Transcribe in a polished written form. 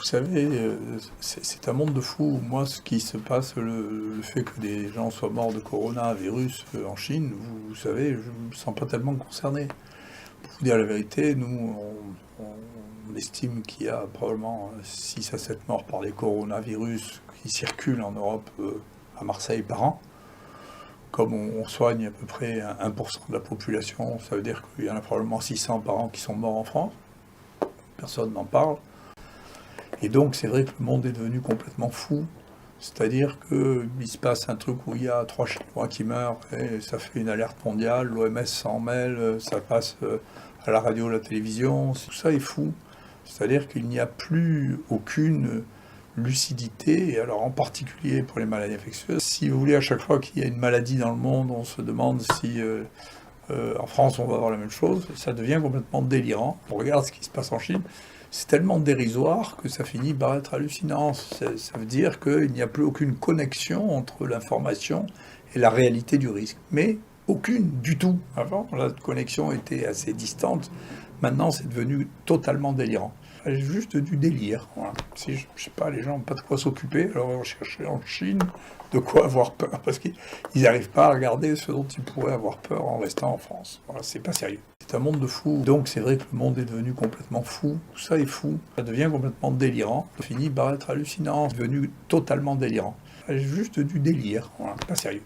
savez, c'est un monde de fous. Moi, ce qui se passe, le fait que des gens soient morts de coronavirus en Chine, vous savez, je ne me sens pas tellement concerné. Pour vous dire la vérité, nous, on estime qu'il y a probablement 6 à 7 morts par les coronavirus qui circulent en Europe, à Marseille par an. Comme on soigne à peu près 1% de la population, ça veut dire qu'il y en a probablement 600 par an qui sont morts en France. Personne n'en parle. Et donc c'est vrai que le monde est devenu complètement fou. C'est-à-dire qu'il se passe un truc où il y a 3 Chinois qui meurent et ça fait une alerte mondiale, l'OMS s'en mêle, ça passe à la radio, à la télévision, tout ça est fou. C'est-à-dire qu'il n'y a plus aucune lucidité, et alors en particulier pour les maladies infectieuses. Si vous voulez, à chaque fois qu'il y a une maladie dans le monde, on se demande si en France on va avoir la même chose, ça devient complètement délirant. On regarde ce qui se passe en Chine, c'est tellement dérisoire que ça finit par être hallucinant. Ça veut dire qu'il n'y a plus aucune connexion entre l'information et la réalité du risque. Mais aucune du tout. Avant, la connexion était assez distante. Maintenant, c'est devenu totalement délirant. C'est juste du délire. Voilà. Si, je sais pas, les gens n'ont pas de quoi s'occuper, alors on chercher en Chine de quoi avoir peur, parce qu'ils n'arrivent pas à regarder ce dont ils pourraient avoir peur en restant en France. Voilà, c'est pas sérieux. C'est un monde de fous. Donc c'est vrai que le monde est devenu complètement fou. Tout ça est fou. Ça devient complètement délirant. Ça finit par être hallucinant. C'est devenu totalement délirant. C'est juste du délire. Voilà, pas sérieux.